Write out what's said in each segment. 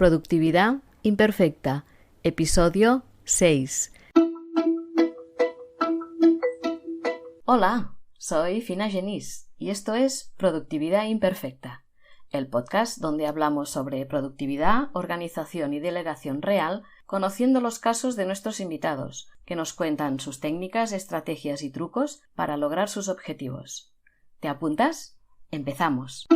Productividad imperfecta, episodio 6. Hola, soy Fina Genís y esto es Productividad imperfecta, el podcast donde hablamos sobre productividad, organización y delegación real, conociendo los casos de nuestros invitados, que nos cuentan sus técnicas, estrategias y trucos para lograr sus objetivos. ¿Te apuntas? ¡Empezamos!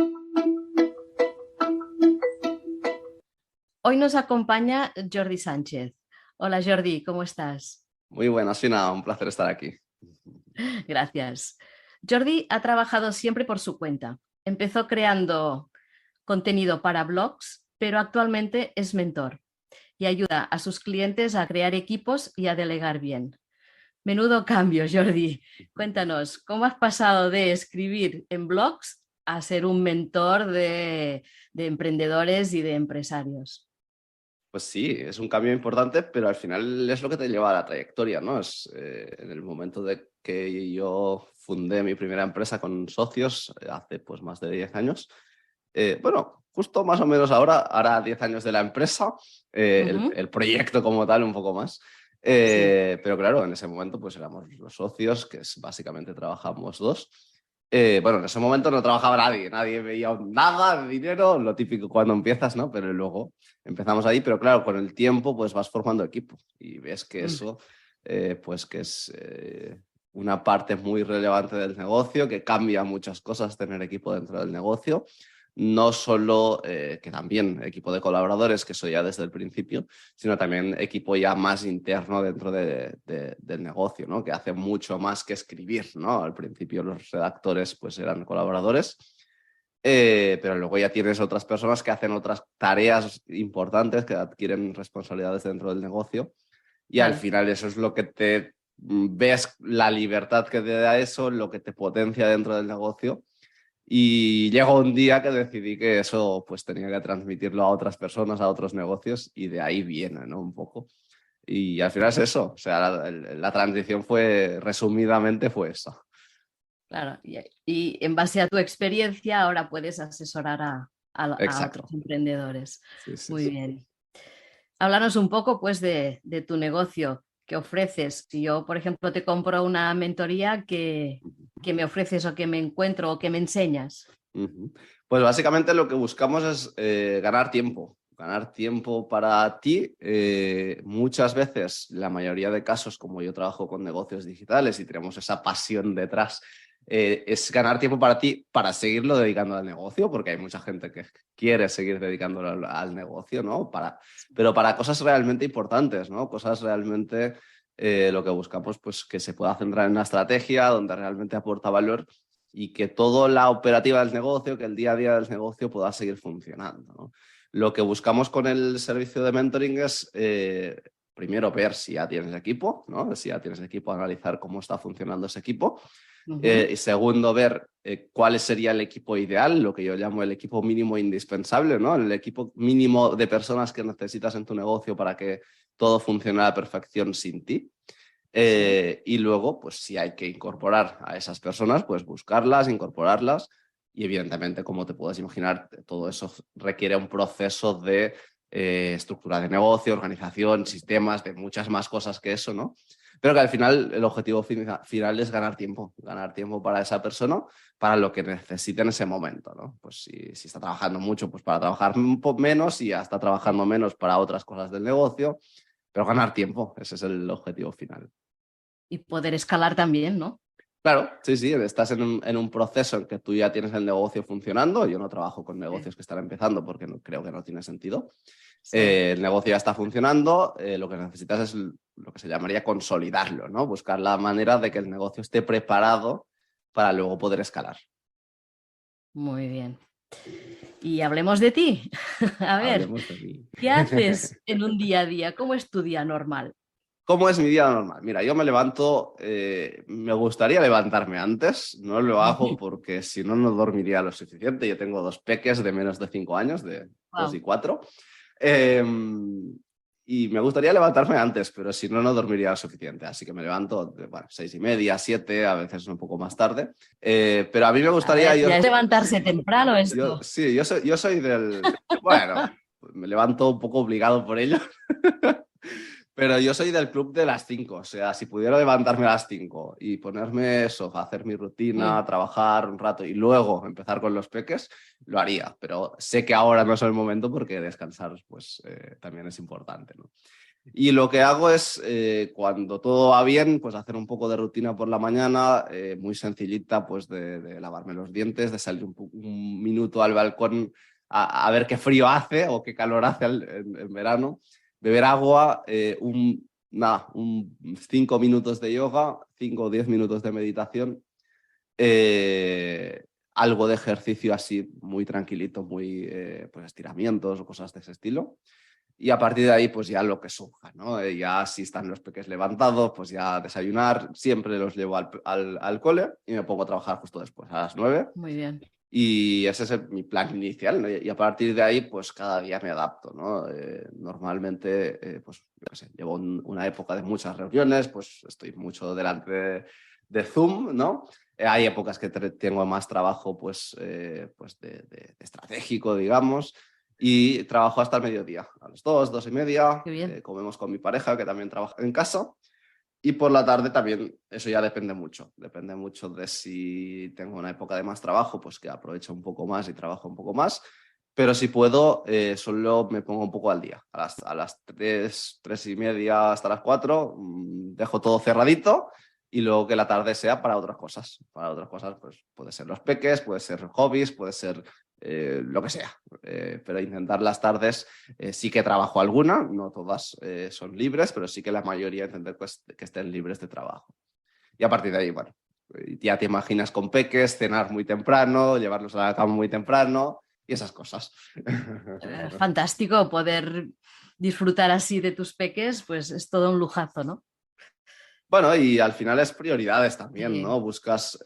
Hoy nos acompaña Jordi Sánchez. Hola Jordi, ¿cómo estás? Muy buenas, Fina, un placer estar aquí. Gracias. Jordi ha trabajado siempre por su cuenta. Empezó creando contenido para blogs, pero actualmente es mentor y ayuda a sus clientes a crear equipos y a delegar bien. Menudo cambio, Jordi. Cuéntanos, ¿cómo has pasado de escribir en blogs a ser un mentor de emprendedores y de empresarios? Pues sí, es un cambio importante, pero al final es lo que te lleva a la trayectoria, ¿no? Es en el momento de que yo fundé mi primera empresa con socios, hace pues más de 10 años. Justo más o menos ahora, hará 10 años de la empresa, el proyecto como tal un poco más. Pero claro, en ese momento pues éramos los socios, que es básicamente trabajamos dos. En ese momento no trabajaba nadie veía nada de dinero, lo típico cuando empiezas, ¿no? Pero luego empezamos ahí, pero claro, con el tiempo pues vas formando equipo y ves que eso pues que es una parte muy relevante del negocio, que cambia muchas cosas tener equipo dentro del negocio. No solo que también equipo de colaboradores, que eso ya desde el principio, sino también equipo ya más interno dentro del negocio, ¿no? Que hace mucho más que escribir, ¿no? Al principio los redactores pues eran colaboradores, pero luego ya tienes otras personas que hacen otras tareas importantes, que adquieren responsabilidades dentro del negocio y al final eso es lo que te ves, la libertad que te da eso, lo que te potencia dentro del negocio. Y llegó un día que decidí que eso pues tenía que transmitirlo a otras personas, a otros negocios, y de ahí viene, ¿no? Un poco. Y al final es eso, o sea, la transición resumidamente fue eso. Claro, y en base a tu experiencia ahora puedes asesorar a otros emprendedores. Sí. Muy bien. Háblanos un poco pues de tu negocio que ofreces. Si yo, por ejemplo, te compro una mentoría, ¿qué me ofreces o qué me encuentro o qué me enseñas? Pues básicamente lo que buscamos es ganar tiempo. Ganar tiempo para ti. Muchas veces, la mayoría de casos, como yo trabajo con negocios digitales y tenemos esa pasión detrás, es ganar tiempo para ti para seguirlo dedicando al negocio, porque hay mucha gente que quiere seguir dedicándolo al negocio, ¿no? Pero para cosas realmente importantes, ¿no? Cosas realmente lo que buscamos, pues que se pueda centrar en una estrategia donde realmente aporta valor y que toda la operativa del negocio, que el día a día del negocio pueda seguir funcionando, ¿no? Lo que buscamos con el servicio de mentoring es, primero, ver si ya tienes equipo, ¿no? Si ya tienes equipo, analizar cómo está funcionando ese equipo. Y segundo, ver cuál sería el equipo ideal, lo que yo llamo el equipo mínimo indispensable, ¿no? El equipo mínimo de personas que necesitas en tu negocio para que todo funcione a la perfección sin ti. Y luego, pues si hay que incorporar a esas personas, pues buscarlas, incorporarlas. Y evidentemente, como te puedes imaginar, todo eso requiere un proceso de estructura de negocio, organización, sistemas, de muchas más cosas que eso, ¿no? Pero que al final el objetivo final es ganar tiempo para esa persona, para lo que necesite en ese momento, ¿no? Pues si está trabajando mucho, pues para trabajar un poco menos, y ya está trabajando menos para otras cosas del negocio, pero ganar tiempo, ese es el objetivo final. Y poder escalar también, ¿no? Claro, sí, estás en un proceso en que tú ya tienes el negocio funcionando. Yo no trabajo con negocios que están empezando porque creo que no tiene sentido. Sí. El negocio ya está funcionando, lo que necesitas es lo que se llamaría consolidarlo, ¿no? Buscar la manera de que el negocio esté preparado para luego poder escalar. Muy bien. Y hablemos de ti. A ver, Hablemos de mí. ¿qué haces en un día a día? ¿Cómo es tu día normal? ¿Cómo es mi día normal? Mira, yo me levanto, me gustaría levantarme antes, no lo hago porque si no, no dormiría lo suficiente. Yo tengo dos peques de menos de 5 años, de 2 y 4. Y me gustaría levantarme antes, pero si no, no dormiría lo suficiente. Así que me levanto de 6:30, 7, a veces un poco más tarde. Pero a mí me gustaría... Ya es levantarse temprano esto. Yo soy del... Bueno, me levanto un poco obligado por ello. Pero yo soy del club de las 5, o sea, si pudiera levantarme a las 5 y ponerme eso, hacer mi rutina, trabajar un rato y luego empezar con los peques, lo haría. Pero sé que ahora no es el momento porque descansar pues, también es importante, ¿no? Y lo que hago es, cuando todo va bien, pues hacer un poco de rutina por la mañana, muy sencillita, pues de lavarme los dientes, de salir un minuto al balcón a ver qué frío hace o qué calor hace en verano, beber agua, un 5 minutos de yoga, 5 o 10 minutos de meditación, algo de ejercicio así muy tranquilito, muy pues estiramientos o cosas de ese estilo. Y a partir de ahí, pues ya lo que surja, ¿no? Ya si están los peques levantados, pues ya desayunar, siempre los llevo al cole y me pongo a trabajar justo después, a las 9. Muy bien. Y ese es mi plan inicial, ¿no? Y a partir de ahí, pues cada día me adapto, ¿no? Normalmente, pues yo qué sé, llevo una época de muchas reuniones, pues estoy mucho delante de Zoom, ¿no? Hay épocas que tengo más trabajo, pues, pues de estratégico, digamos, y trabajo hasta el mediodía, a las 2, 2:30, Qué bien. comemos con mi pareja, que también trabaja en casa. Y por la tarde también, eso ya depende mucho de si tengo una época de más trabajo, pues que aprovecho un poco más y trabajo un poco más, pero si puedo, solo me pongo un poco al día, a las 3, 3:30 hasta las 4, dejo todo cerradito y luego que la tarde sea para otras cosas, pues puede ser los peques, puede ser hobbies, puede ser lo que sea, pero intentar las tardes, sí que trabajo alguna, no todas son libres, pero sí que la mayoría intentar pues, que estén libres de trabajo. Y a partir de ahí, bueno, ya te imaginas con peques, cenar muy temprano, llevarlos a la cama muy temprano y esas cosas. Fantástico poder disfrutar así de tus peques, pues es todo un lujazo, ¿no? Bueno, y al final es prioridades también, Sí. ¿no? Buscas,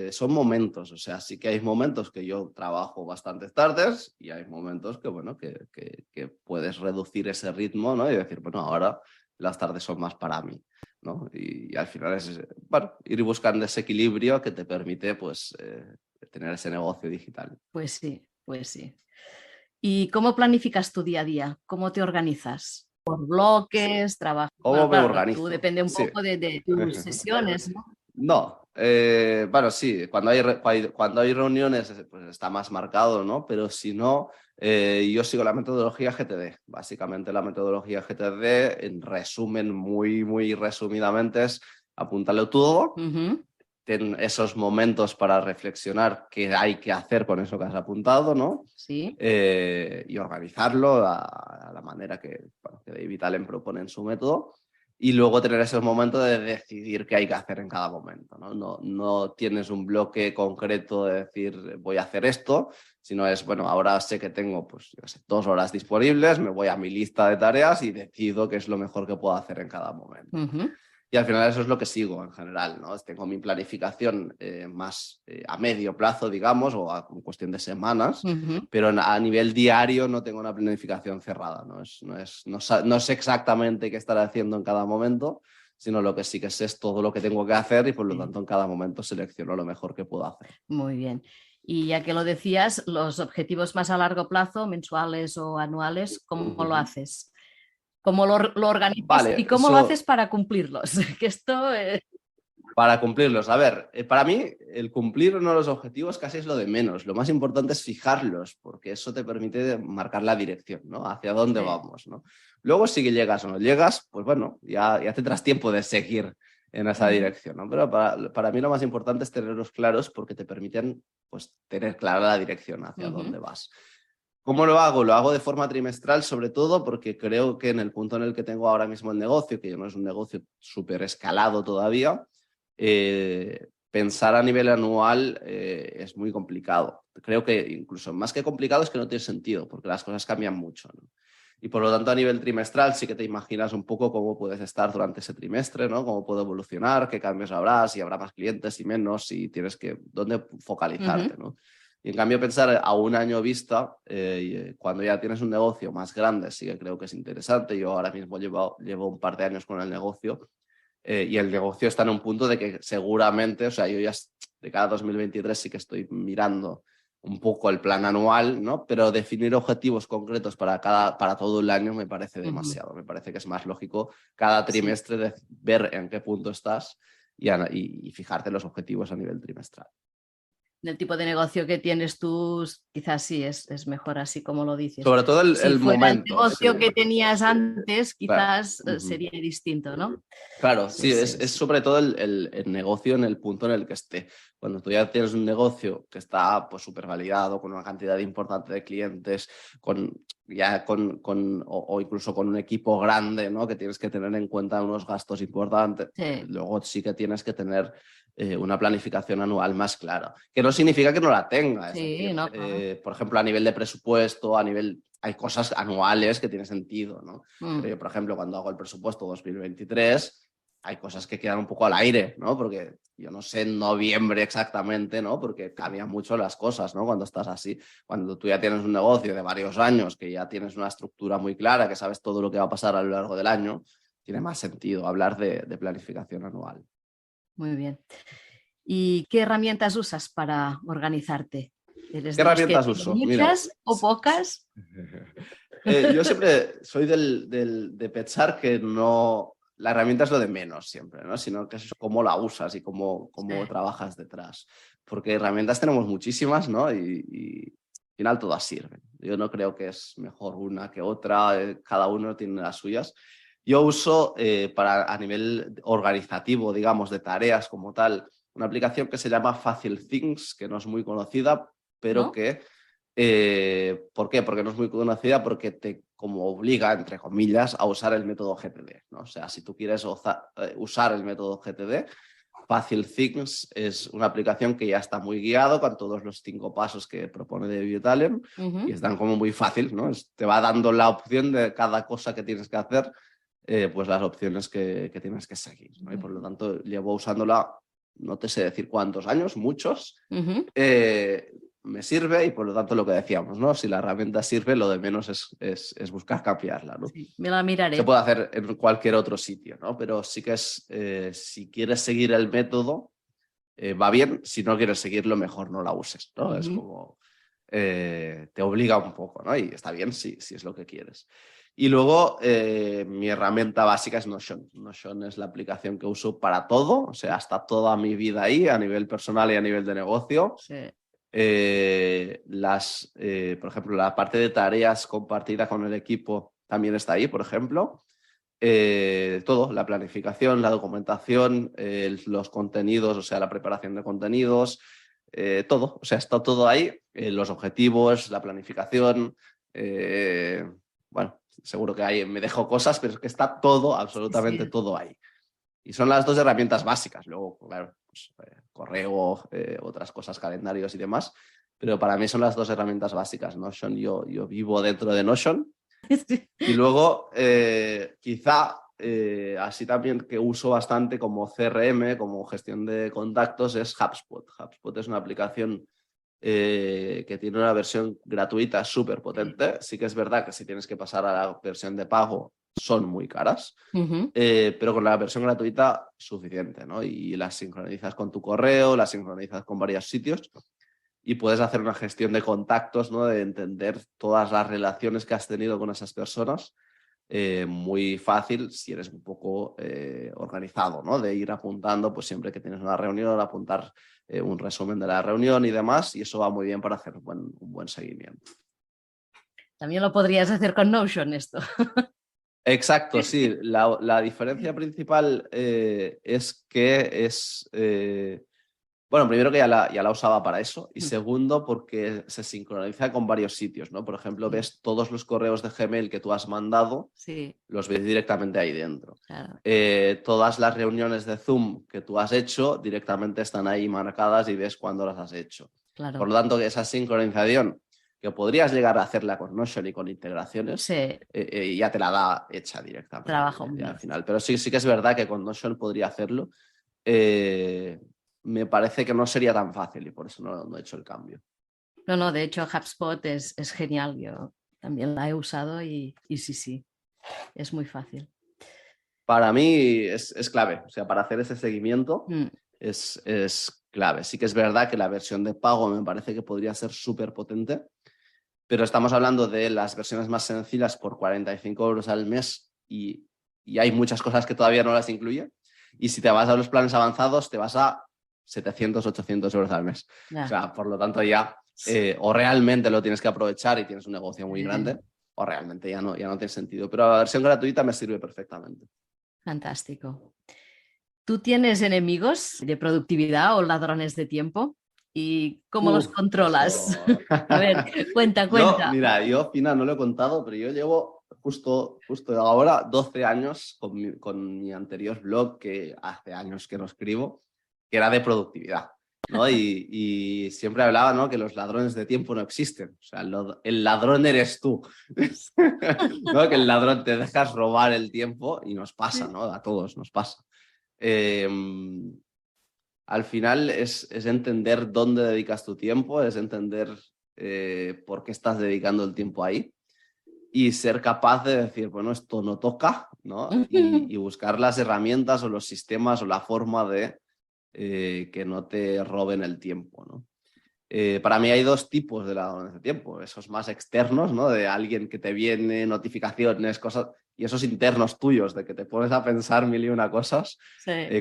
son momentos, o sea, sí que hay momentos que yo trabajo bastantes tardes y hay momentos que, bueno, que puedes reducir ese ritmo, ¿no? Y decir, bueno, ahora las tardes son más para mí, ¿no? Y al final es, bueno, ir buscando ese equilibrio que te permite, pues, tener ese negocio digital. Pues sí, pues sí. ¿Y cómo planificas tu día a día? ¿Cómo te organizas? ¿Por bloques, trabajo? Bueno, ¿Cómo me claro, tú organizo? depende un Sí. poco de tus sesiones, ¿no? No, bueno, sí, cuando hay reuniones pues está más marcado, ¿no? Pero si no, yo sigo la metodología GTD. Básicamente la metodología GTD, en resumen, muy, muy resumidamente, es apúntalo todo, ten esos momentos para reflexionar qué hay que hacer con eso que has apuntado, ¿no? Sí. Y organizarlo a la manera bueno, que David Allen propone en su método. Y luego tener esos momentos de decidir qué hay que hacer en cada momento, ¿no? No tienes un bloque concreto de decir voy a hacer esto, sino es, bueno, ahora sé que tengo pues, yo sé, 2 horas disponibles, me voy a mi lista de tareas y decido qué es lo mejor que puedo hacer en cada momento. Y al final eso es lo que sigo en general, ¿no? Tengo mi planificación más a medio plazo, digamos, o en cuestión de semanas, pero a nivel diario no tengo una planificación cerrada, no sé exactamente qué estar haciendo en cada momento, sino lo que sí que sé es todo lo que tengo que hacer y por lo tanto en cada momento selecciono lo mejor que puedo hacer. Muy bien. Y ya que lo decías, los objetivos más a largo plazo, mensuales o anuales, ¿cómo lo haces? ¿Cómo lo organizas y Vale, cómo lo haces para cumplirlos? Que esto para cumplirlos. A ver, para mí el cumplir uno de los objetivos casi es lo de menos. Lo más importante es fijarlos, porque eso te permite marcar la dirección, ¿no? Hacia dónde vamos, ¿no? Luego si llegas o no llegas, pues bueno, ya tendrás tiempo de seguir en esa dirección, ¿no? Pero para mí lo más importante es tenerlos claros porque te permiten pues, tener clara la dirección hacia dónde vas. ¿Cómo lo hago? Lo hago de forma trimestral, sobre todo porque creo que en el punto en el que tengo ahora mismo el negocio, que no es un negocio súper escalado todavía, pensar a nivel anual es muy complicado. Creo que incluso más que complicado es que no tiene sentido, porque las cosas cambian mucho, ¿no? Y por lo tanto a nivel trimestral sí que te imaginas un poco cómo puedes estar durante ese trimestre, ¿no? Cómo puede evolucionar, qué cambios habrá, si habrá más clientes y menos, si tienes que, dónde focalizarte, ¿no? Y en cambio pensar a un año vista, cuando ya tienes un negocio más grande, sí que creo que es interesante. Yo ahora mismo llevo un par de años con el negocio y el negocio está en un punto de que seguramente, o sea, yo ya de cada 2023 sí que estoy mirando un poco el plan anual, ¿no? Pero definir objetivos concretos para todo el año me parece demasiado. Me parece que es más lógico cada trimestre ver en qué punto estás y fijarte los objetivos a nivel trimestral. Del tipo de negocio que tienes tú, quizás sí, es mejor así como lo dices. Sobre todo si el fuera momento. el negocio que tenías antes, quizás claro. sería distinto, ¿no? Claro, sí, es sobre todo el negocio en el punto en el que esté. Cuando tú ya tienes un negocio que está pues súper validado, con una cantidad importante de clientes, o incluso con un equipo grande, ¿no? Que tienes que tener en cuenta unos gastos importantes, luego sí que tienes que tener una planificación anual más clara, que no significa que no la tengas. Sí, no. Por ejemplo, a nivel de presupuesto, hay cosas anuales que tienen sentido, ¿no? Pero yo, por ejemplo, cuando hago el presupuesto 2023, hay cosas que quedan un poco al aire, ¿no? Porque yo no sé en noviembre exactamente, ¿no? Porque cambian mucho las cosas, ¿no? Cuando estás así. Cuando tú ya tienes un negocio de varios años, que ya tienes una estructura muy clara, que sabes todo lo que va a pasar a lo largo del año, tiene más sentido hablar de planificación anual. Muy bien. ¿Y qué herramientas usas para organizarte? ¿Qué herramientas uso? ¿Muchas Mira, o pocas? Yo siempre soy de pensar que no, la herramienta es lo de menos siempre, ¿no? Sino que es cómo la usas y cómo trabajas detrás. Porque herramientas tenemos muchísimas, ¿no? Y al final todas sirven. Yo no creo que es mejor una que otra, cada uno tiene las suyas. Yo uso a nivel organizativo, digamos, de tareas como tal, una aplicación que se llama Facile Things, que no es muy conocida, pero ¿No? que ¿por qué? Porque no es muy conocida, porque te como obliga, entre comillas, a usar el método GTD, ¿no? O sea, si tú quieres usar el método GTD, Facile Things es una aplicación que ya está muy guiado con todos los 5 pasos que propone David Allen y están como muy fácil, ¿no? Te va dando la opción de cada cosa que tienes que hacer, pues las opciones que tienes que seguir, ¿no? Y por lo tanto llevo usándola, no te sé decir cuántos años, muchos. Me sirve y por lo tanto lo que decíamos, ¿no? Si la herramienta sirve, lo de menos es buscar cambiarla, ¿no? Sí, me la miraré. Se puede hacer en cualquier otro sitio, ¿no? Pero sí que si quieres seguir el método, va bien. Si no quieres seguirlo, mejor no la uses, ¿no? Es como te obliga un poco, ¿no? Y está bien si es lo que quieres. Y luego mi herramienta básica es Notion. Notion es la aplicación que uso para todo, o sea, está toda mi vida ahí a nivel personal y a nivel de negocio. Sí. Por ejemplo, la parte de tareas compartida con el equipo también está ahí, por ejemplo. Todo, la planificación, la documentación, los contenidos, o sea, la preparación de contenidos, todo, o sea, está todo ahí, los objetivos, la planificación, bueno, seguro que me dejo cosas, pero es que está todo, absolutamente todo ahí. Y son las 2 herramientas básicas. Luego, claro, pues, correo, otras cosas, calendarios y demás. Pero para mí son las 2 herramientas básicas. Notion, yo vivo dentro de Notion. Y luego, quizá, así también que uso bastante como CRM, como gestión de contactos, es HubSpot. HubSpot es una aplicación que tiene una versión gratuita súper potente. Sí que es verdad que si tienes que pasar a la versión de pago, son muy caras, pero con la versión gratuita suficiente, ¿no? Y las sincronizas con tu correo, las sincronizas con varios sitios y puedes hacer una gestión de contactos, ¿no? De entender todas las relaciones que has tenido con esas personas. Muy fácil si eres un poco organizado, ¿no? De ir apuntando, pues siempre que tienes una reunión, apuntar un resumen de la reunión y demás, y eso va muy bien para hacer un buen seguimiento. También lo podrías hacer con Notion esto. Exacto, sí. La diferencia principal es que bueno, primero que ya la usaba para eso y segundo porque se sincroniza con varios sitios, ¿no? Por ejemplo, ves todos los correos de Gmail que tú has mandado, los ves directamente ahí dentro. Claro. Todas las reuniones de Zoom que tú has hecho directamente están ahí marcadas y ves cuándo las has hecho. Claro. Por lo tanto, esa sincronización que podrías llegar a hacerla con Notion y con integraciones, ya te la da hecha directamente. Trabajo al final. Pero sí que es verdad que con Notion podría hacerlo. Me parece que no sería tan fácil y por eso no he hecho el cambio. No, de hecho HubSpot es genial. Yo también la he usado y sí, es muy fácil. Para mí es clave, o sea, para hacer ese seguimiento es clave. Sí que es verdad que la versión de pago me parece que podría ser súper potente, pero estamos hablando de las versiones más sencillas por 45 euros al mes y hay muchas cosas que todavía no las incluye. Y si te vas a los planes avanzados, te vas a 700, 800 euros al mes. O sea, por lo tanto ya o realmente lo tienes que aprovechar y tienes un negocio muy grande, o realmente ya no tiene sentido. Pero la versión gratuita me sirve perfectamente. Fantástico. ¿Tú tienes enemigos de productividad o ladrones de tiempo? ¿Y cómo los controlas? Eso... A ver, cuenta. Mira, yo, Fina, no lo he contado, pero yo llevo justo ahora 12 años con mi anterior blog, que hace años que no escribo, que era de productividad, ¿no? Y siempre hablaba, ¿no?, que los ladrones de tiempo no existen. O sea, el ladrón eres tú, ¿no? Que el ladrón te dejas robar el tiempo y nos pasa, ¿no? A todos nos pasa. Al final es entender dónde dedicas tu tiempo, es entender por qué estás dedicando el tiempo ahí y ser capaz de decir, bueno, esto no toca, ¿no? Y buscar las herramientas o los sistemas o la forma de que no te roben el tiempo, ¿no? Para mí hay dos tipos de ladrones de tiempo, esos más externos, ¿no? De alguien que te viene, notificaciones, cosas, y esos internos tuyos, de que te pones a pensar mil y una cosas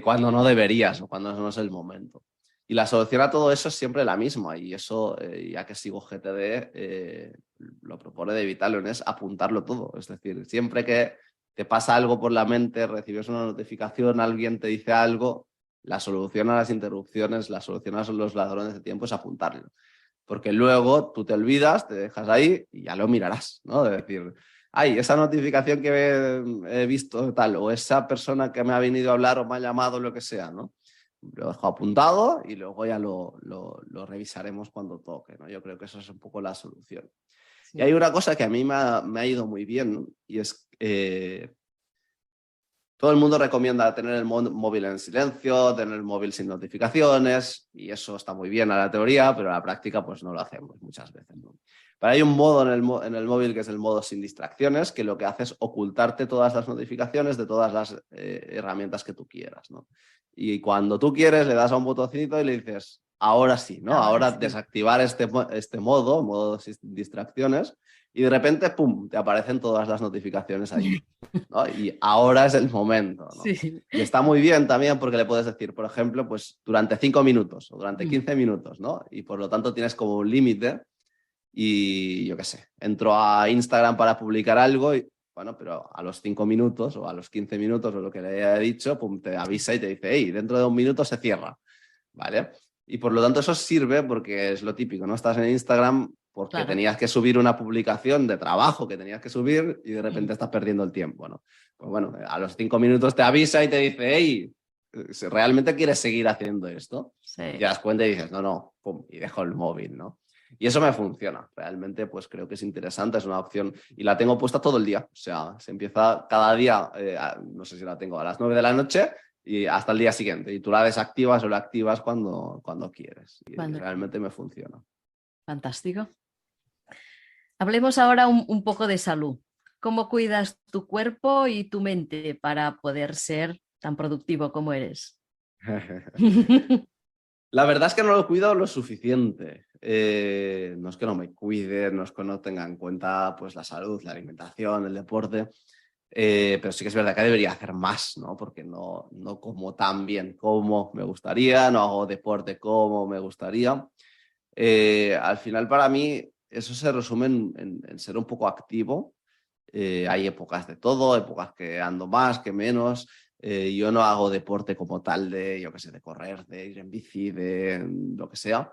cuando no deberías o cuando no es el momento. Y la solución a todo eso es siempre la misma, y eso, ya que sigo GTD, lo propone David Allen, es apuntarlo todo. Es decir, siempre que te pasa algo por la mente, recibes una notificación, alguien te dice algo, la solución a las interrupciones, la solución a los ladrones de tiempo es apuntarlo. Porque luego tú te olvidas, te dejas ahí y ya lo mirarás, ¿no? De decir, ay, esa notificación que he visto tal, o esa persona que me ha venido a hablar o me ha llamado, lo que sea, ¿no? Lo dejo apuntado y luego ya lo revisaremos cuando toque, ¿no? Yo creo que eso es un poco la solución. Sí. Y hay una cosa que a mí me ha ido muy bien, ¿no? Y es todo el mundo recomienda tener el móvil en silencio, tener el móvil sin notificaciones, y eso está muy bien a la teoría, pero a la práctica pues no lo hacemos muchas veces, ¿no? Pero hay un modo en el móvil que es el modo sin distracciones, que lo que hace es ocultarte todas las notificaciones de todas las herramientas que tú quieras, ¿no? Y cuando tú quieres le das a un botoncito y le dices, ahora sí, ¿no? Ahora sí. Desactivar este modo sin distracciones, y de repente, ¡pum!, te aparecen todas las notificaciones ahí, ¿no? Y ahora es el momento, ¿no? Sí. Y está muy bien también porque le puedes decir, por ejemplo, pues durante 5 minutos o durante 15 minutos, ¿no? Y por lo tanto tienes como un límite y yo qué sé, entro a Instagram para publicar algo y, bueno, pero a los 5 minutos o a los 15 minutos o lo que le haya dicho, pum, te avisa y te dice, hey, dentro de 1 minuto se cierra, ¿vale? Y por lo tanto eso sirve porque es lo típico, ¿no? Estás en Instagram porque tenías que subir una publicación de trabajo que tenías que subir y de repente estás perdiendo el tiempo, ¿no? Pues bueno, a los 5 minutos te avisa y te dice, hey, ¿realmente quieres seguir haciendo esto? Sí. Y te das cuenta y dices, no, pum, y dejo el móvil, ¿no? Y eso me funciona, realmente pues creo que es interesante, es una opción y la tengo puesta todo el día, o sea, se empieza cada día, no sé si la tengo a las 9 de la noche y hasta el día siguiente, y tú la desactivas o la activas cuando quieres, y realmente me funciona. Fantástico. Hablemos ahora un poco de salud. ¿Cómo cuidas tu cuerpo y tu mente para poder ser tan productivo como eres? La verdad es que no lo cuido lo suficiente. No es que no me cuide, no es que no tenga en cuenta pues, la salud, la alimentación, el deporte, pero sí que es verdad que debería hacer más, ¿no? Porque no como tan bien como me gustaría, no hago deporte como me gustaría. Al final, para mí, eso se resume en ser un poco activo. Hay épocas de todo, épocas que ando más, que menos. Yo no hago deporte como tal de, yo qué sé, de correr, de ir en bici, de lo que sea.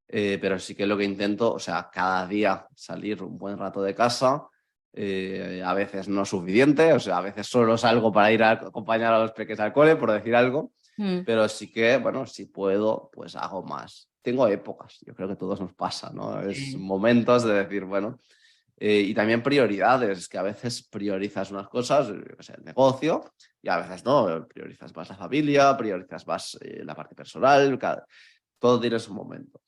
Pero sí que lo que intento, o sea, cada día salir un buen rato de casa. A veces no es suficiente, o sea, a veces solo salgo para ir a acompañar a los peques al cole, por decir algo. Pero sí que, bueno, si puedo, pues hago más. Tengo épocas, yo creo que a todos nos pasa, ¿no? Es momentos de decir, bueno, y también prioridades, que a veces priorizas unas cosas, o sea, el negocio, y a veces no, priorizas más la familia, priorizas más la parte personal, todo tiene su momento.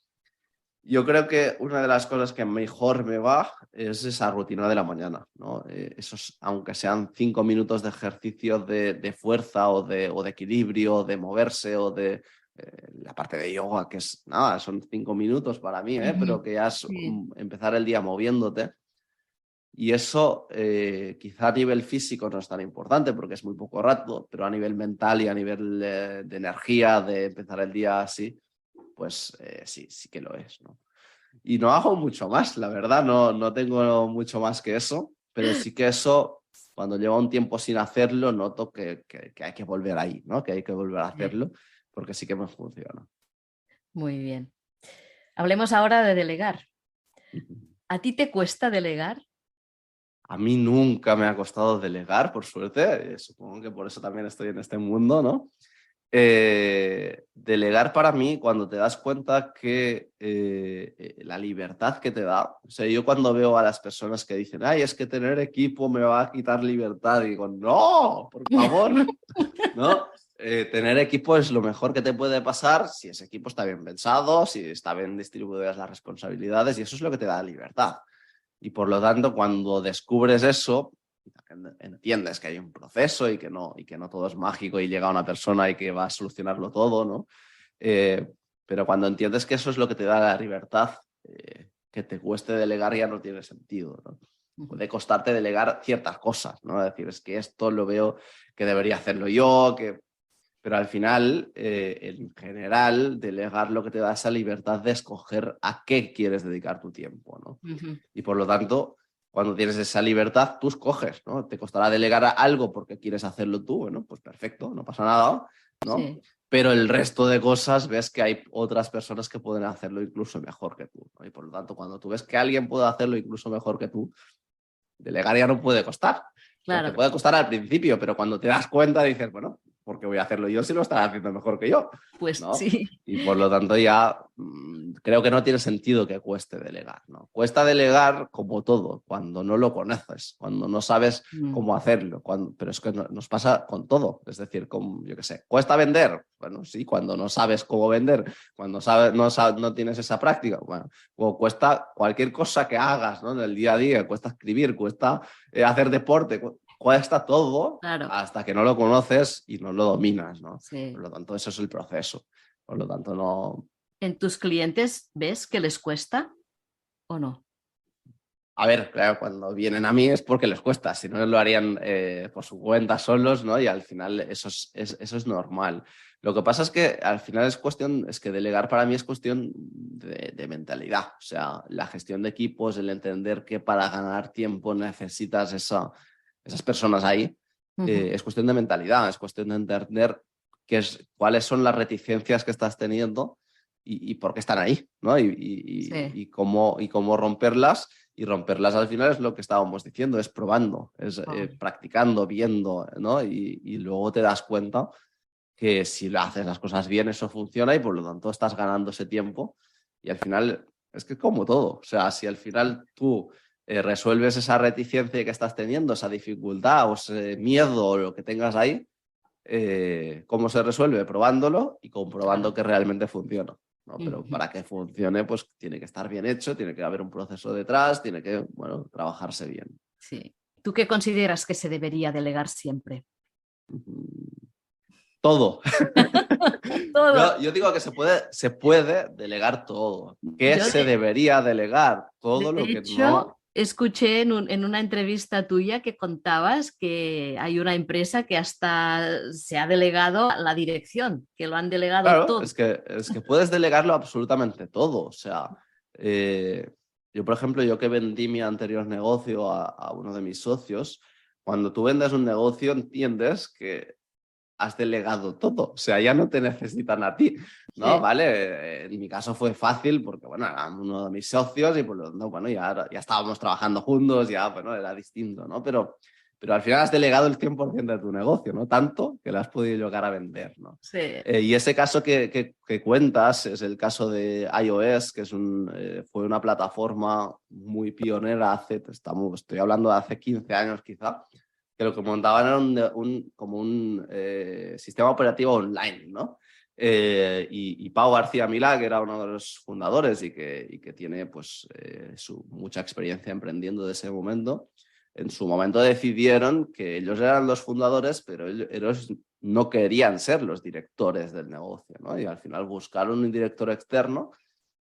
Yo creo que una de las cosas que mejor me va es esa rutina de la mañana, ¿no? Esos, aunque sean 5 minutos de ejercicio de fuerza o de equilibrio, de moverse o de la parte de yoga, que es nada, son 5 minutos para mí, pero que ya es Sí. empezar el día moviéndote. Y eso quizá a nivel físico no es tan importante porque es muy poco rato, pero a nivel mental y a nivel de energía, de empezar el día así, pues sí, sí que lo es, ¿no? Y no hago mucho más, la verdad, no tengo mucho más que eso, pero sí que eso, cuando llevo un tiempo sin hacerlo, noto que hay que volver ahí, ¿no? Que hay que volver a hacerlo, porque sí que me funciona. Muy bien. Hablemos ahora de delegar. ¿A ti te cuesta delegar? A mí nunca me ha costado delegar, por suerte, supongo que por eso también estoy en este mundo, ¿no? Delegar para mí, cuando te das cuenta que la libertad que te da, o sea, yo cuando veo a las personas que dicen, ay, es que tener equipo me va a quitar libertad, digo, no, por favor, ¿no? Tener equipo es lo mejor que te puede pasar si ese equipo está bien pensado, si está bien distribuidas las responsabilidades y eso es lo que te da libertad. Y por lo tanto, cuando descubres eso, entiendes que hay un proceso y que no todo es mágico y llega una persona y que va a solucionarlo todo, ¿no? Pero cuando entiendes que eso es lo que te da la libertad, que te cueste delegar ya no tiene sentido, ¿no? Puede costarte delegar ciertas cosas, ¿no? Es decir, es que esto lo veo que debería hacerlo yo, que... Pero al final, en general, delegar lo que te da esa libertad de escoger a qué quieres dedicar tu tiempo, ¿no? Y por lo tanto, cuando tienes esa libertad, tú escoges, ¿no? Te costará delegar algo porque quieres hacerlo tú, bueno, pues perfecto, no pasa nada, ¿no? Sí, Pero el resto de cosas ves que hay otras personas que pueden hacerlo incluso mejor que tú, ¿no? Y por lo tanto, cuando tú ves que alguien puede hacerlo incluso mejor que tú, delegar ya no puede costar. O sea, te claro, puede costar al principio, pero cuando te das cuenta dices, bueno, ¿por qué voy a hacerlo yo si lo están haciendo mejor que yo? pues ¿No? sí. Y por lo tanto ya creo que no tiene sentido que cueste delegar, ¿no? Cuesta delegar como todo, cuando no lo conoces, cuando no sabes Mm, cómo hacerlo, pero es que nos pasa con todo, es decir, con, yo qué sé, ¿cuesta vender? Bueno, sí, cuando no sabes cómo vender, cuando no tienes esa práctica, bueno, o cuesta cualquier cosa que hagas, ¿no? En el día a día, cuesta escribir, cuesta hacer deporte, cuesta todo claro, hasta que no lo conoces y no lo dominas, ¿no? Por sí. lo tanto, eso es el proceso. Por lo tanto, no... ¿En tus clientes ves que les cuesta o no? A ver, claro, cuando vienen a mí es porque les cuesta, si no lo harían por su cuenta solos, ¿no? Y al final eso es normal. Lo que pasa es que al final es que delegar para mí es cuestión de mentalidad. O sea, la gestión de equipos, el entender que para ganar tiempo necesitas esas personas ahí, Ujú, es cuestión de mentalidad, es cuestión de entender cuáles son las reticencias que estás teniendo y por qué están ahí, ¿no? sí, Y cómo romperlas. Y romperlas al final es lo que estábamos diciendo, es probando, es oh, practicando, viendo, ¿no? Y luego te das cuenta que si haces las cosas bien, eso funciona y por lo tanto estás ganando ese tiempo. Y al final es que como todo, o sea, si al final tú resuelves esa reticencia que estás teniendo, esa dificultad o ese miedo o lo que tengas ahí, ¿cómo se resuelve? Probándolo y comprobando claro. que realmente funciona, ¿no? Pero Ujú, para que funcione, pues tiene que estar bien hecho, tiene que haber un proceso detrás, tiene que, bueno, trabajarse bien. sí. ¿Tú qué consideras que se debería delegar siempre? Todo. Todo. Yo digo que se puede delegar todo. ¿Qué Yo se debería delegar? de Todo lo que hecho, no... escuché en una entrevista tuya que contabas que hay una empresa que hasta se ha delegado la dirección, que lo han delegado Claro, todo. es que puedes delegarlo absolutamente todo. O sea, eh, yo, por ejemplo, yo que vendí mi anterior negocio a uno de mis socios, cuando tú vendes un negocio entiendes que has delegado todo, o sea, ya no te necesitan a ti, ¿no? Sí, ¿Vale? En mi caso fue fácil porque, bueno, era uno de mis socios y por lo tanto, bueno, ya estábamos trabajando juntos, ya, bueno, era distinto, ¿no? Pero al final has delegado el 100% de tu negocio, ¿no? Tanto que lo has podido llegar a vender, ¿no? sí. Y ese caso que cuentas es el caso de iOS, que fue una plataforma muy pionera estoy hablando de hace 15 años quizá, que lo que montaban era como un sistema operativo online, ¿no? Y Pau García Milá, que era uno de los fundadores y que tiene pues, mucha experiencia emprendiendo de ese momento, en su momento decidieron que ellos eran los fundadores, pero ellos no querían ser los directores del negocio, ¿no? Y al final buscaron un director externo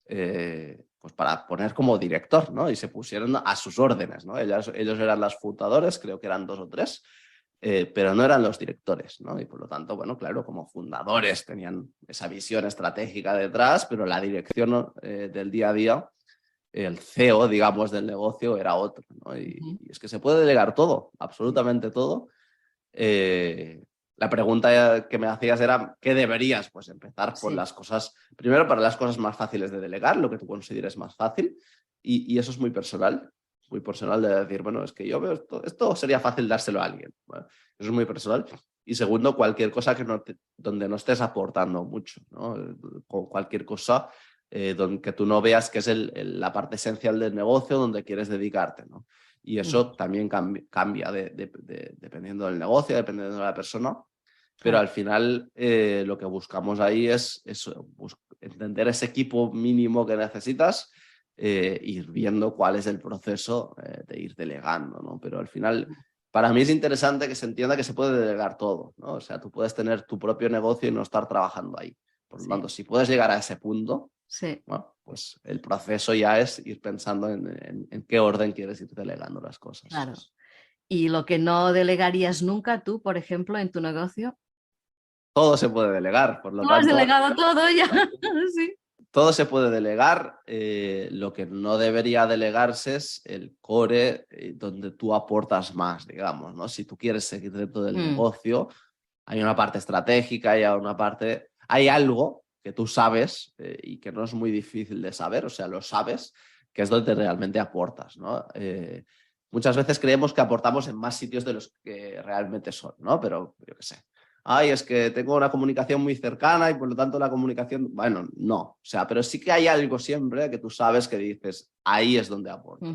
pues para poner como director, ¿no? Y se pusieron a sus órdenes, ¿no? Ellos eran los fundadores, creo que eran 2 o 3, pero no eran los directores, ¿no? Y por lo tanto, bueno, claro, como fundadores tenían esa visión estratégica detrás, pero la dirección del día a día, el CEO, digamos, del negocio era otro, ¿no? Y es que se puede delegar todo, absolutamente todo. La pregunta que me hacías era, ¿qué deberías? Pues empezar por las cosas, primero para las cosas más fáciles de delegar, lo que tú consideres más fácil, y eso es muy personal de decir, bueno, es que yo veo esto sería fácil dárselo a alguien. Bueno, eso es muy personal. Y segundo, cualquier cosa donde no estés aportando mucho, ¿no? Con cualquier cosa que tú no veas que es la parte esencial del negocio donde quieres dedicarte, ¿no? Y eso también cambia dependiendo del negocio, dependiendo de la persona, pero al final lo que buscamos ahí es entender ese equipo mínimo que necesitas, ir viendo cuál es el proceso de ir delegando, ¿no? Pero al final, para mí es interesante que se entienda que se puede delegar todo, ¿no? O sea, tú puedes tener tu propio negocio y no estar trabajando ahí. Por lo tanto, si puedes llegar a ese punto, bueno, pues el proceso ya es ir pensando en qué orden quieres ir delegando las cosas. Claro. ¿Y lo que no delegarías nunca tú, por ejemplo, en tu negocio? Todo se puede delegar, por lo ¿Tú tanto... has delegado todo ya? Sí. Todo se puede delegar. Lo que no debería delegarse es el core donde tú aportas más, digamos, ¿no? Si tú quieres seguir dentro del negocio, hay una parte estratégica, hay algo que tú sabes y que no es muy difícil de saber, o sea, lo sabes, que es donde realmente aportas, ¿no? Muchas veces creemos que aportamos en más sitios de los que realmente son, ¿no? Pero yo qué sé. Ay, es que tengo una comunicación muy cercana y por lo tanto la comunicación, bueno, no, o sea, pero sí que hay algo siempre que tú sabes que dices, ahí es donde aporto.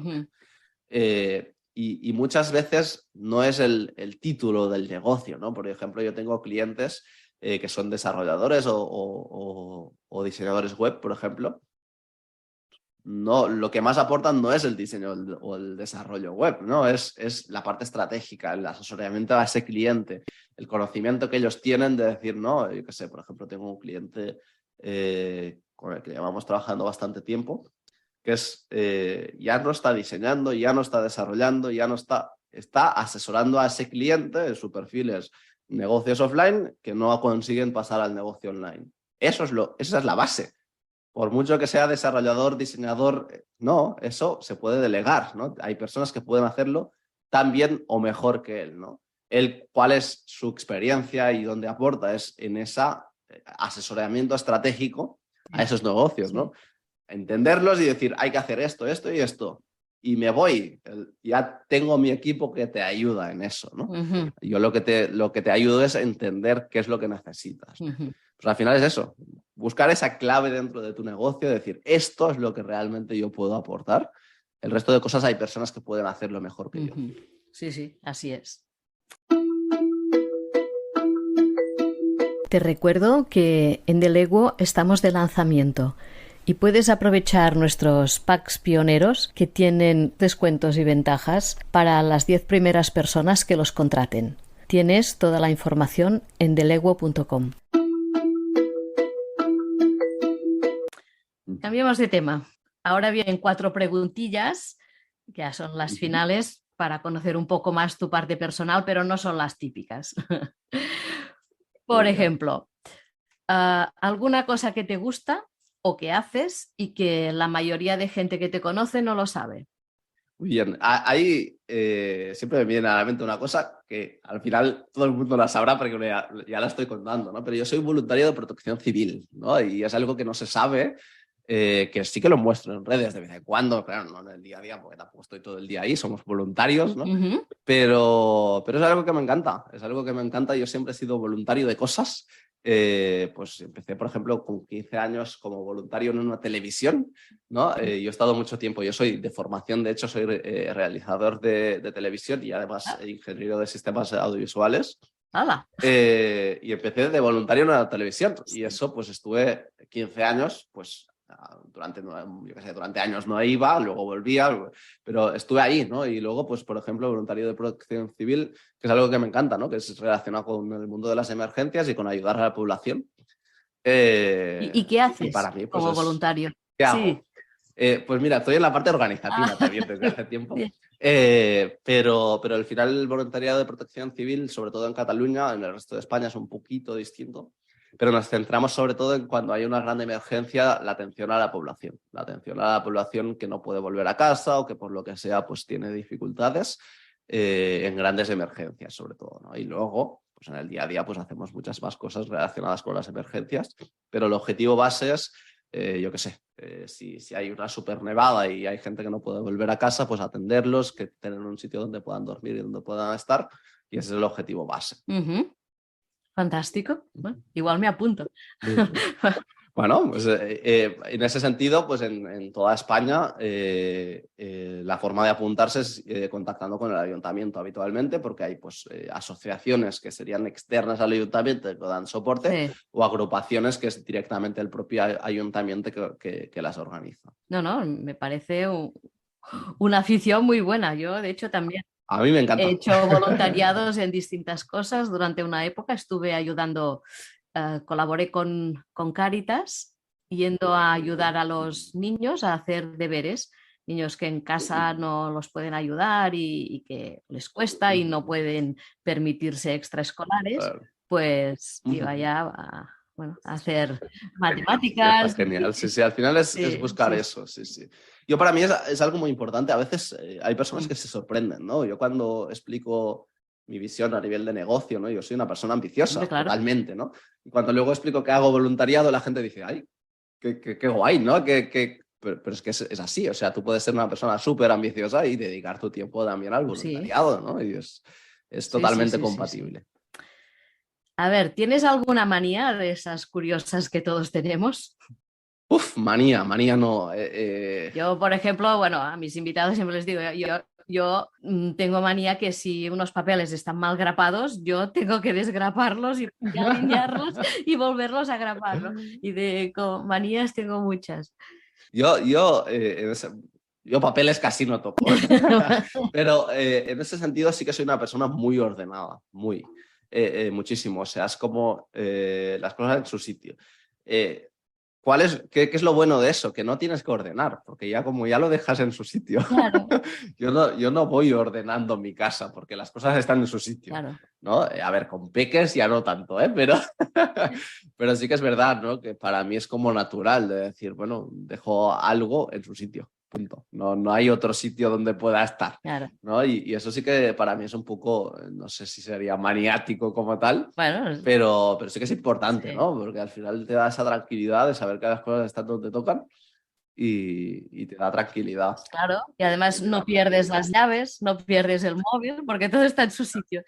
Y muchas veces no es el título del negocio, ¿no? Por ejemplo, yo tengo clientes que son desarrolladores o diseñadores web, por ejemplo. No, lo que más aportan no es el diseño o el desarrollo web, ¿no? Es la parte estratégica, el asesoramiento a ese cliente, el conocimiento que ellos tienen de decir, no, yo qué sé, por ejemplo, tengo un cliente con el que llevamos trabajando bastante tiempo, que ya no está diseñando, ya no está desarrollando, está asesorando a ese cliente, su perfil es negocios offline que no consiguen pasar al negocio online. Esa es la base. Por mucho que sea desarrollador, diseñador, no, eso se puede delegar, ¿no? Hay personas que pueden hacerlo tan bien o mejor que él, ¿no? ¿Cuál es su experiencia y dónde aporta? Es en ese asesoramiento estratégico a esos negocios, ¿no? Entenderlos y decir, hay que hacer esto, esto y esto. Y me voy, ya tengo mi equipo que te ayuda en eso, ¿no? Yo lo que te ayudo es entender qué es lo que necesitas. Pues al final es eso, buscar esa clave dentro de tu negocio, decir, esto es lo que realmente yo puedo aportar. El resto de cosas hay personas que pueden hacerlo mejor que yo. Sí, sí, así es. Te recuerdo que en Delego estamos de lanzamiento y puedes aprovechar nuestros packs pioneros que tienen descuentos y ventajas para las 10 primeras personas que los contraten. Tienes toda la información en delego.com. Cambiamos de tema. Ahora vienen 4 preguntillas, que ya son las finales, para conocer un poco más tu parte personal, pero no son las típicas. Por ejemplo, ¿alguna cosa que te gusta o que haces y que la mayoría de gente que te conoce no lo sabe? Muy bien, ahí siempre me viene a la mente una cosa que al final todo el mundo la sabrá porque ya la estoy contando, ¿no? Pero yo soy voluntario de protección civil, ¿no? Y es algo que no se sabe, que sí que lo muestro en redes de vez en cuando, claro, no en el día a día, porque tampoco estoy todo el día ahí, somos voluntarios, ¿no? Pero es algo que me encanta, yo siempre he sido voluntario de cosas. Pues empecé, por ejemplo, con 15 años como voluntario en una televisión, ¿no? Yo he estado mucho tiempo, yo soy de formación, de hecho soy realizador de televisión y además ingeniero de sistemas audiovisuales. Y empecé de voluntario en la televisión y eso pues estuve 15 años pues durante años no iba, luego volvía, pero estuve ahí, ¿no? Y luego, pues, por ejemplo, voluntariado de protección civil, que es algo que me encanta, ¿no? Que es relacionado con el mundo de las emergencias y con ayudar a la población. ¿Y qué haces para mí, pues, como voluntario? ¿qué hago? Sí. Pues mira, estoy en la parte organizativa también desde hace tiempo. Pero al final el voluntariado de protección civil, sobre todo en Cataluña, en el resto de España es un poquito distinto, pero nos centramos sobre todo en cuando hay una gran emergencia, la atención a la población. La atención a la población que no puede volver a casa o que por lo que sea pues tiene dificultades en grandes emergencias sobre todo, ¿no? Y luego, pues en el día a día pues hacemos muchas más cosas relacionadas con las emergencias, pero el objetivo base es yo qué sé, si hay una super nevada y hay gente que no puede volver a casa, pues atenderlos, que tengan un sitio donde puedan dormir y donde puedan estar, y ese es el objetivo base. Fantástico. Bueno, igual me apunto. Bueno, pues en ese sentido, pues en toda España la forma de apuntarse es contactando con el ayuntamiento habitualmente, porque hay pues asociaciones que serían externas al ayuntamiento que dan soporte, o agrupaciones que es directamente el propio ayuntamiento que las organiza. No, me parece una afición muy buena. Yo, de hecho, también a mí me encanta. He hecho voluntariados en distintas cosas. Durante una época estuve ayudando. Colaboré con Cáritas, yendo a ayudar a los niños a hacer deberes, niños que en casa no los pueden ayudar y que les cuesta y no pueden permitirse extraescolares, pues iba ya a hacer matemáticas. Genial, sí, al final es buscar eso, sí. Yo para mí es algo muy importante, a veces hay personas que se sorprenden, ¿no? Yo cuando explico mi visión a nivel de negocio, ¿no? Yo soy una persona ambiciosa, claro. Totalmente, ¿no? Y cuando luego explico que hago voluntariado, la gente dice, ¡ay, qué guay!, ¿no? Pero es que es así, o sea, tú puedes ser una persona súper ambiciosa y dedicar tu tiempo también al voluntariado, ¿no? Y es totalmente compatible. Sí. A ver, ¿tienes alguna manía de esas curiosas que todos tenemos? Manía no. Yo, por ejemplo, a mis invitados siempre les digo, yo tengo manía que si unos papeles están mal grapados, yo tengo que desgraparlos y alinearlos y volverlos a grapar, ¿no? Y de manías tengo muchas. Yo papeles casi no toco, pero en ese sentido sí que soy una persona muy ordenada, muchísimo. O sea, es como las cosas en su sitio. ¿Qué es lo bueno de eso? Que no tienes que ordenar, porque ya lo dejas en su sitio. Claro. Yo no voy ordenando mi casa, porque las cosas están en su sitio. Claro. ¿No? A ver, con peques ya no tanto, pero sí que es verdad, ¿no? Que para mí es como natural de decir, bueno, dejo algo en su sitio. Punto. No hay otro sitio donde pueda estar, claro. ¿no? Y eso sí que para mí es un poco, no sé si sería maniático como tal, bueno, pero sí que es importante, sí. ¿no? Porque al final te da esa tranquilidad de saber que las cosas están donde tocan y te da tranquilidad. Claro, y además no pierdes las llaves, no pierdes el móvil, porque todo está en su sitio.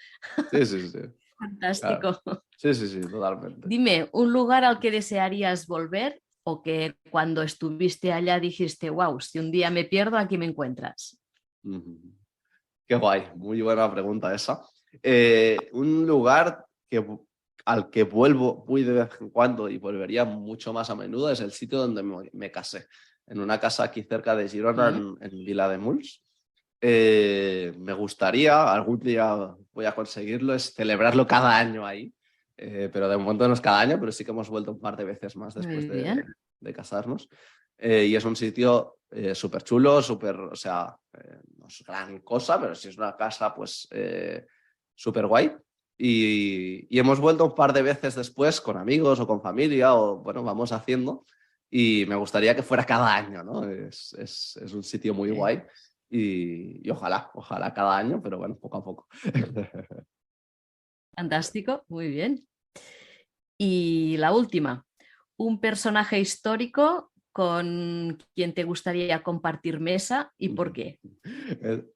Sí. Fantástico. Claro. Sí, totalmente. Dime, ¿un lugar al que desearías volver? ¿O que cuando estuviste allá dijiste, wow, si un día me pierdo, aquí me encuentras? Qué guay, muy buena pregunta esa. Un lugar al que vuelvo muy de vez en cuando y volvería mucho más a menudo es el sitio donde me casé, en una casa aquí cerca de Girona, en Vilademuls. Me gustaría, algún día voy a conseguirlo, es celebrarlo cada año ahí. Pero de momento no es cada año, pero sí que hemos vuelto un par de veces más después de casarnos. Y es un sitio súper chulo, o sea, no es gran cosa, pero sí es una casa pues súper guay. Y hemos vuelto un par de veces después con amigos o con familia, o bueno, vamos haciendo. Y me gustaría que fuera cada año, ¿no? Es un sitio muy guay. Y ojalá cada año, pero bueno, poco a poco. Fantástico, muy bien. Y la última, un personaje histórico con quien te gustaría compartir mesa y por qué.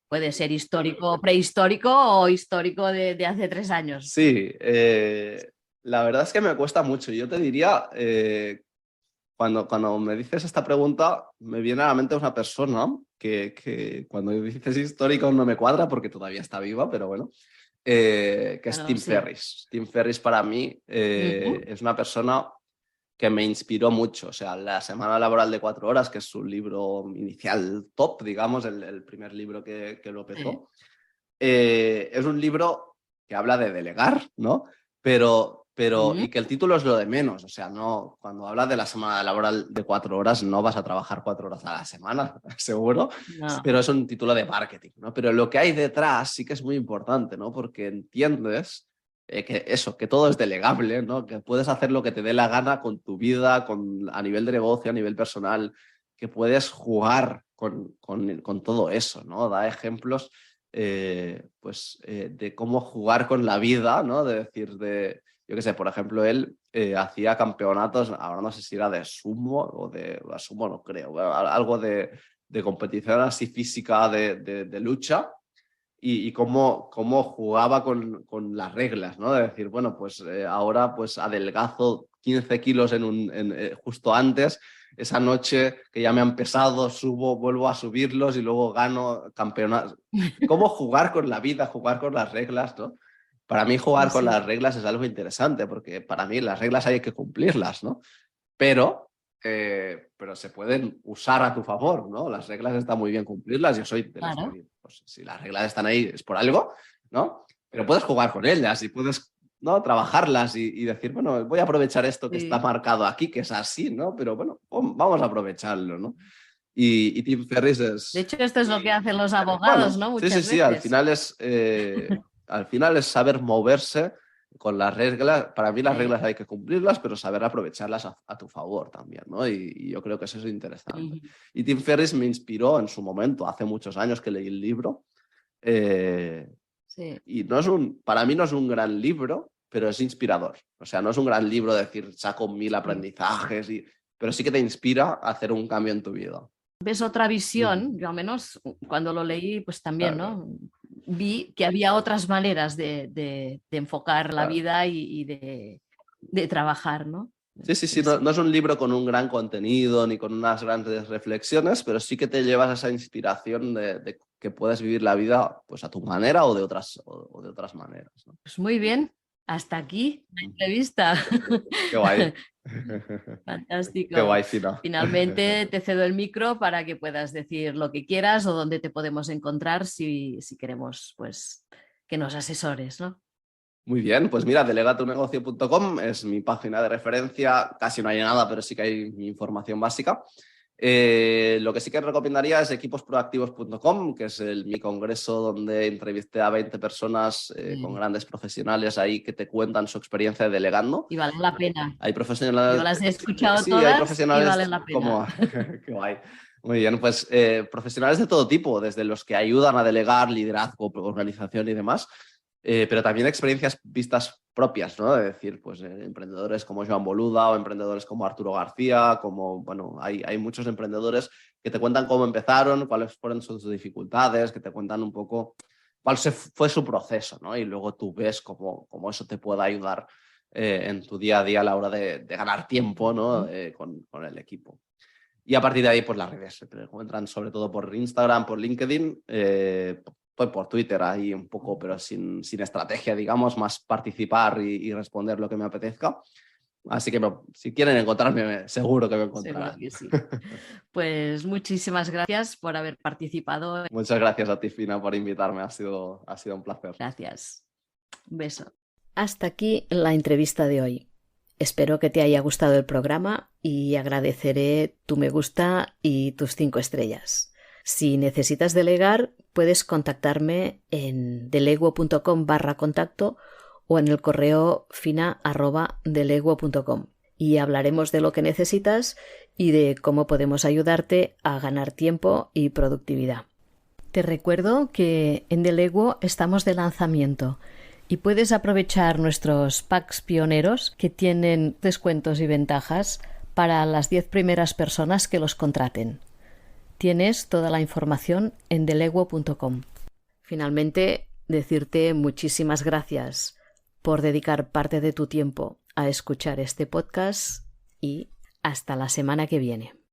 Puede ser histórico, prehistórico o histórico de hace 3 años. Sí, la verdad es que me cuesta mucho. Yo te diría, cuando me dices esta pregunta, me viene a la mente una persona que cuando dices histórico no me cuadra porque todavía está viva, pero bueno. Que es Tim Ferriss. Tim Ferriss para mí es una persona que me inspiró mucho. O sea, La semana laboral de 4 horas, que es su libro inicial top, digamos, el primer libro que lo petó. Es un libro que habla de delegar, ¿no? Pero y que el título es lo de menos. O sea, no, cuando hablas de la semana laboral de 4 horas, no vas a trabajar 4 horas a la semana, seguro, No. pero es un título de marketing, ¿no? Pero lo que hay detrás sí que es muy importante, ¿no? Porque entiendes que todo es delegable, ¿no? Que puedes hacer lo que te dé la gana con tu vida, a nivel de negocio, a nivel personal, que puedes jugar con todo eso, ¿no? Da ejemplos de cómo jugar con la vida, ¿no? De decir, yo qué sé, por ejemplo, él hacía campeonatos, ahora no sé si era de sumo o de sumo, no creo, bueno, algo de competición así física de lucha. Y cómo jugaba con las reglas, ¿no? De decir, bueno, pues ahora pues adelgazo 15 kilos justo antes, esa noche que ya me han pesado, subo, vuelvo a subirlos y luego gano campeonatos. Cómo jugar con la vida, jugar con las reglas, ¿no? Para mí jugar con las reglas es algo interesante, porque para mí las reglas hay que cumplirlas, ¿no? Pero se pueden usar a tu favor, ¿no? Las reglas están muy bien cumplirlas. Yo soy de los que, pues, si las reglas están ahí es por algo, ¿no? Pero puedes jugar con ellas y puedes, ¿no? Trabajarlas y decir, bueno, voy a aprovechar esto que está marcado aquí, que es así, ¿no? Pero bueno, vamos a aprovecharlo, ¿no? Y Tim Ferriss es... De hecho, esto es lo que hacen los abogados, ¿no? Muchas veces. Sí, al final es saber moverse con las reglas. Para mí las reglas hay que cumplirlas, pero saber aprovecharlas a tu favor también, ¿no? Y yo creo que eso es interesante. Y Tim Ferriss me inspiró en su momento, hace muchos años que leí el libro. Y para mí no es un gran libro, pero es inspirador. O sea, no es un gran libro de decir, saco 1000 aprendizajes, pero sí que te inspira a hacer un cambio en tu vida. Ves otra visión, yo al menos cuando lo leí, pues también, ¿no? Vi que había otras maneras de enfocar la vida y de trabajar, ¿no? Sí. No es un libro con un gran contenido ni con unas grandes reflexiones, pero sí que te llevas esa inspiración de que puedes vivir la vida pues a tu manera o de otras maneras, ¿no? Pues muy bien, hasta aquí la entrevista. Qué guay. Fantástico. Qué guay, Fina. Finalmente te cedo el micro para que puedas decir lo que quieras o dónde te podemos encontrar si queremos pues que nos asesores, ¿no? Muy bien, pues mira, delegatunegocio.com es mi página de referencia, casi no hay nada, pero sí que hay mi información básica. Lo que sí que recomendaría es equiposproactivos.com, que es mi congreso donde entrevisté a 20 personas con grandes profesionales ahí que te cuentan su experiencia delegando. Y vale la pena. Hay profesionales... Yo las he escuchado sí, todas hay profesionales y valen la pena. Qué guay. Muy bien, pues profesionales de todo tipo, desde los que ayudan a delegar, liderazgo, organización y demás, pero también experiencias vistas propias, ¿no? Es decir, pues emprendedores como Joan Boluda o emprendedores como Arturo García, hay muchos emprendedores que te cuentan cómo empezaron, cuáles fueron sus dificultades, que te cuentan un poco cuál fue su proceso, ¿no? Y luego tú ves cómo eso te puede ayudar en tu día a día a la hora de ganar tiempo, ¿no? Con el equipo. Y a partir de ahí, pues las redes se te encuentran sobre todo por Instagram, por LinkedIn, pues por Twitter ahí un poco, pero sin estrategia, digamos, más participar y responder lo que me apetezca. Así que si quieren encontrarme, seguro que me encontrarán. Seguro que sí. Pues muchísimas gracias por haber participado. Muchas gracias a ti, Fina, por invitarme. Ha sido un placer. Gracias. Un beso. Hasta aquí la entrevista de hoy. Espero que te haya gustado el programa y agradeceré tu me gusta y tus 5 estrellas. Si necesitas delegar, puedes contactarme en deleguo.com/contacto o en el correo fina@deleguo.com y hablaremos de lo que necesitas y de cómo podemos ayudarte a ganar tiempo y productividad. Te recuerdo que en Deleguo estamos de lanzamiento y puedes aprovechar nuestros packs pioneros que tienen descuentos y ventajas para las 10 primeras personas que los contraten. Tienes toda la información en deleguo.com. Finalmente, decirte muchísimas gracias por dedicar parte de tu tiempo a escuchar este podcast y hasta la semana que viene.